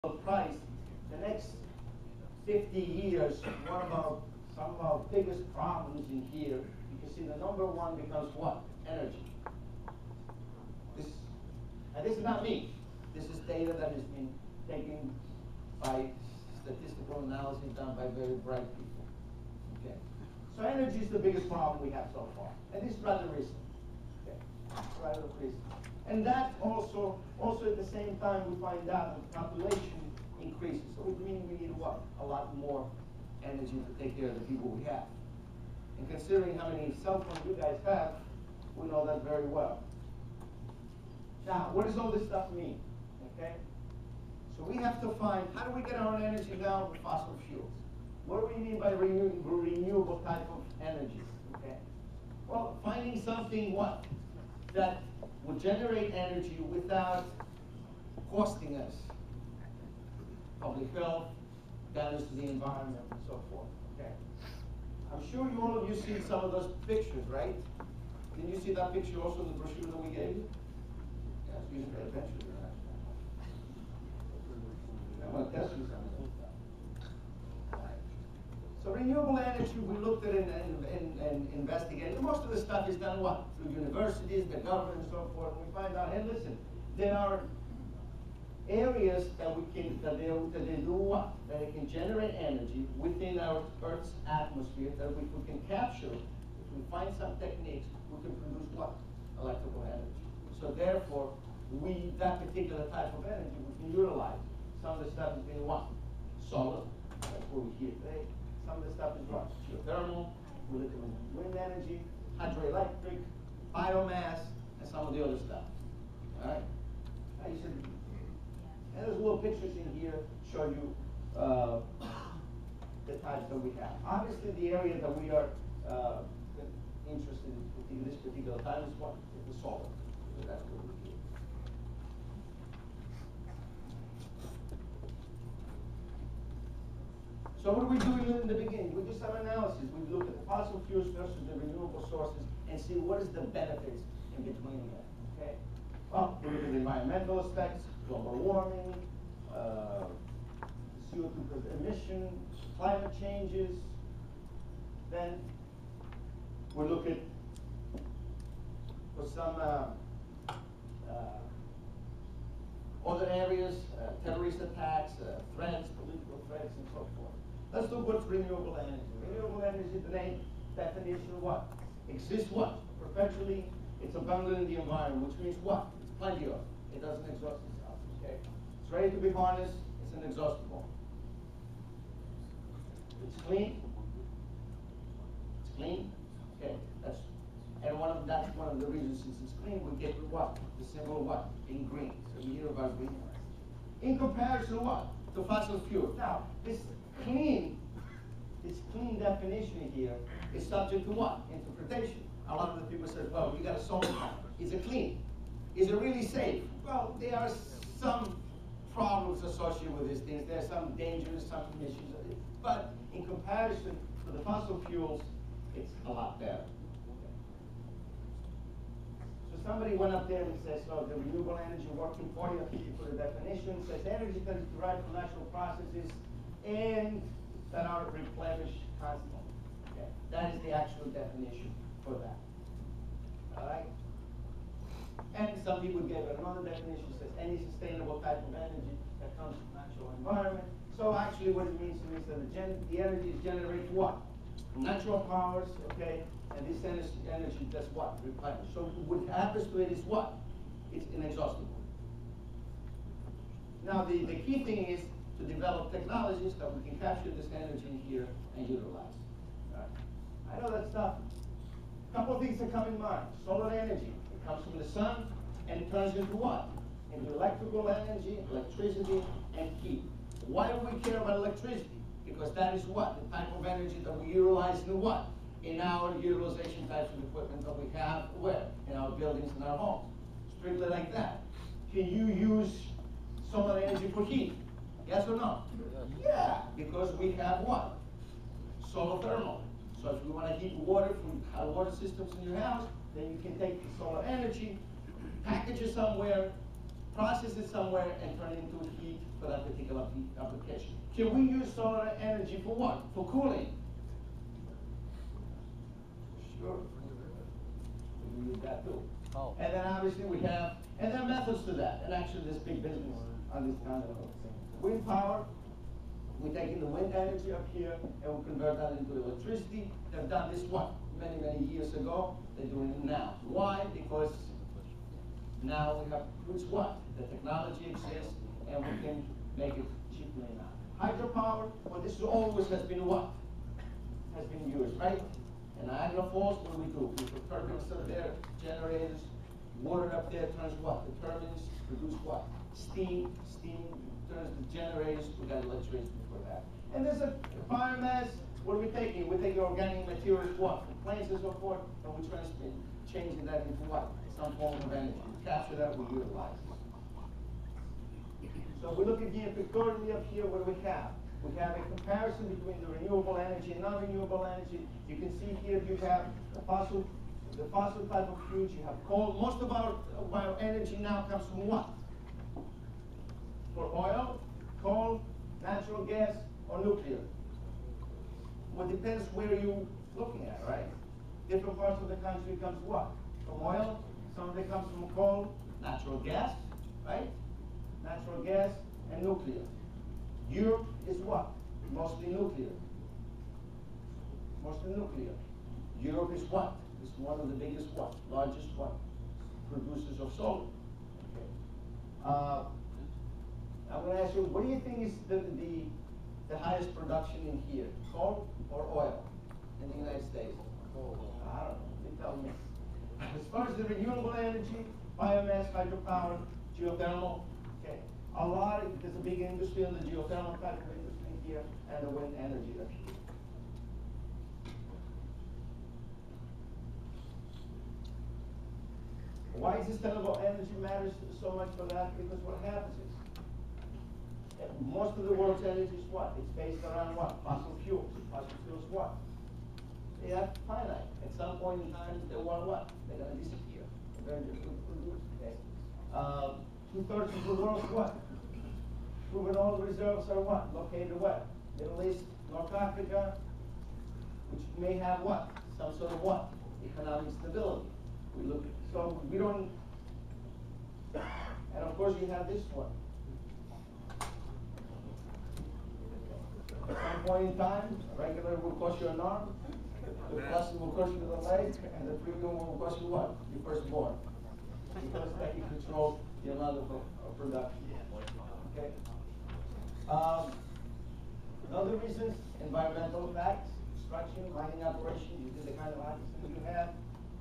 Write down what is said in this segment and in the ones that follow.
price, the next 50 years, some of our biggest problems in here, you can see the number one becomes what? Energy. And this is not me. This is data that has been taken by statistical analysis done by very bright people. Okay. So energy is the biggest problem we have so far. And this is rather recent. Okay. Rather recent. And that also at the same time we find out that the population increases. So it means we need what? A lot more energy to take care of the people we have. And considering how many cell phones you guys have, we know that very well. Now, what does all this stuff mean? Okay? So we have to find, how do we get our energy now with fossil fuels? What do we mean by renewable type of energy? Okay? Well, finding something what? That will generate energy without costing us public health, damage to the environment, and so forth. Okay? I'm sure all of you see some of those pictures, right? Can you see that picture also in the brochure that we gave you? Yes, you can pay attention to that. I want to test you something. So renewable energy, we looked at it and investigated. Most of the stuff is done what? Through universities, the government, and so forth. And we find out, hey, listen, there are areas that they do what? That they can generate energy within our Earth's atmosphere that if we can capture, if we find some techniques, we can produce what? Electrical energy. So therefore, that particular type of energy, we can utilize. Some of the stuff is being what? Solar, that's what we hear today. Some of the stuff is what? Geothermal, we look at wind energy, hydroelectric, biomass, and some of the other stuff. All right? And there's little pictures in here show you the types that we have. Obviously, the area that we are interested in this particular time is what? Is the solar. So that's what we do. So what are we doing in the beginning? We do some analysis. We look at the fossil fuels versus the renewable sources and see what is the benefits in between them. Okay? Well, we look at the environmental aspects, global warming, CO2 emission, climate changes. Then we look at for some other areas, terrorist attacks, threats, political threats, and so forth. Let's look what's renewable energy. Renewable energy, the name, definition of what? Exists what? Perpetually, it's abundant in the environment, which means what? It's plenty of. It doesn't exhaust itself, okay? It's ready to be harnessed, it's inexhaustible. It's clean. It's clean, okay? That's one of the reasons, since it's clean, we get what? The symbol of what? In green. So we hear about green. In comparison to what? To fossil fuel. Now, this clean definition here is subject to what? Interpretation. A lot of the people say, well, you got a solar panel. Is it clean? Is it really safe? Well, there are some problems associated with these things. There are some dangers, some emissions. But in comparison to the fossil fuels, it's a lot better. So somebody went up there and says, so the renewable energy working for you, you put a definition, says energy that is derived from natural processes and that are replenished constantly. Okay. That is the actual definition for that. All right? And some people gave another definition, says any sustainable type of energy that comes from natural environment. So actually what it means to me is that the energy is generated what? From natural powers, okay? And this energy does what? Replenish. So what happens to it is what? It's inexhaustible. Now the key thing is to develop technologies that we can capture this energy in here and utilize. Right? I know that stuff. A couple of things that come in mind. Solar energy. It comes from the sun and it turns into what? Into electrical energy, electricity, and heat. Why do we care about electricity? Because that is what? The type of energy that we utilize in what? In our utilization types of equipment that we have where? In our buildings and our homes. Strictly like that. Can you use solar energy for heat? Yes or no? Yeah, because we have what? Solar thermal. So if you want to heat water from hot water systems in your house, then you can take the solar energy, package it somewhere, process it somewhere and turn it into heat for that particular application. Can we use solar energy for what? For cooling. Sure. We use that too. Oh. And then obviously we have, and there are methods to that. And actually there's big business on this kind of thing. Wind power, we're taking the wind energy up here and we convert that into electricity. They've done this what? Many, many years ago. They're doing it now. Why? Because now we have, which what? The technology exists and we can make it cheaply enough. Hydropower, well this always has been what? Has been used, right? In Niagara Falls, what do we do? We put turbines up there, generators, water up there turns what? The turbines produce what? Steam. Steam turns the generators, we got electricity for that. And there's a biomass, what are we taking? We're taking organic materials, what? From plants and so forth, and we're changing that into what? Some form of energy. We capture that, we utilize it. So we're looking here pictorially up here, what do we have? We have a comparison between the renewable energy and non-renewable energy. You can see here you have the fossil type of fuels, you have coal. Most of our energy now comes from what? For oil, coal, natural gas, or nuclear. Well, it depends where you're looking at, right? Different parts of the country comes what? From oil, some of it comes from coal, natural gas, right? Natural gas and nuclear. Europe is what? Mostly nuclear. Mostly nuclear. Europe is what? It's one of the biggest what? Largest what? Producers of solar. Okay. I'm going to ask you, what do you think is the highest production in here? Coal or oil in the United States? Coal. I don't know. You tell me. As far as the renewable energy, biomass, hydropower, geothermal, okay. There's a big industry in the geothermal type of industry here and the wind energy up here. Why is sustainable energy matters so much for that? Because what happens is, most of the world's energy is what? It's based around what? Fossil fuels. Fossil fuels what? They are finite. At some point in time, they want what? They're going to disappear. They're going to produce. Okay. 2/3 of the world's what? Proven oil reserves are what? Located where? Middle East, North Africa, which may have what? Some sort of what? Economic stability. We look at, so we don't, and of course you have this one. At some point in time, a regular will cost you an arm, the plus will cost you the leg, and the premium will cost you what? Your firstborn. Because that you control the amount of production. Okay. Another reasons, environmental impacts, construction, mining operation, you do the kind of accidents you have,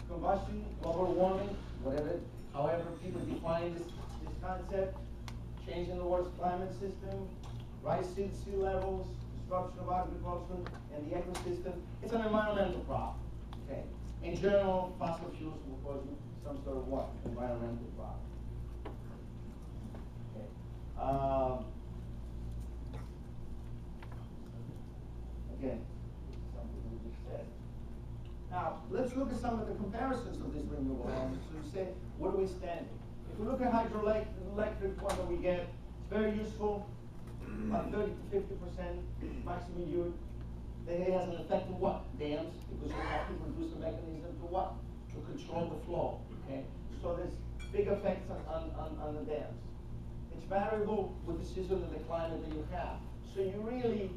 combustion, global warming, whatever, however people define this concept, change in the world's climate system, rise in sea levels, destruction of agriculture and the ecosystem. It's an environmental problem. Okay. In general, fossil fuels will cause you some sort of what? Environmental problem. Okay. Again, something we just said. Now, let's look at some of the comparisons of this renewable energy. So you say, what do we stand in? If we look at hydroelectric one that we get, it's very useful, about 30 to 50% maximum yield. It has an effect on what? Dams, because you have to produce a mechanism to what? To control the flow. Okay? So there's big effects on the dams. It's variable with the season and the climate that you have. So you really,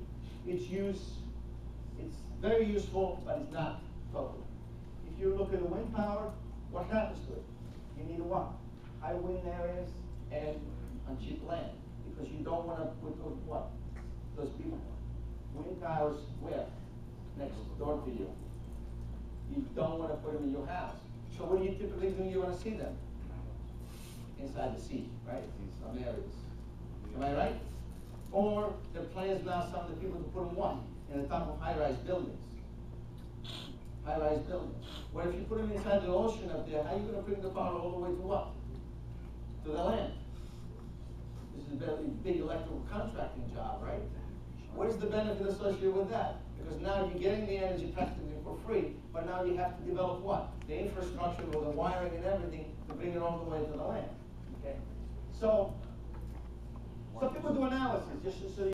it's very useful, but it's not total. If you look at the wind power, what happens to it? You need what? High wind areas and on cheap land, because you don't want to put what? Those people. Wind towers where? Next door to you. You don't want to put them in your house. So what do you typically do? You want to see them inside the sea, right? In some areas. Am I right? Or there are plans now, some of the people to put them what? In the top of high-rise buildings. High-rise buildings. Well, if you put them inside the ocean up there, how are you going to bring the power all the way to what? To the land. This is a very big electrical contracting job, right? What is the benefit associated with that? Because now you're getting the energy practically for free, but now you have to develop what? The infrastructure with the wiring and everything to bring it all the way to the land. Okay? So some people do analysis, just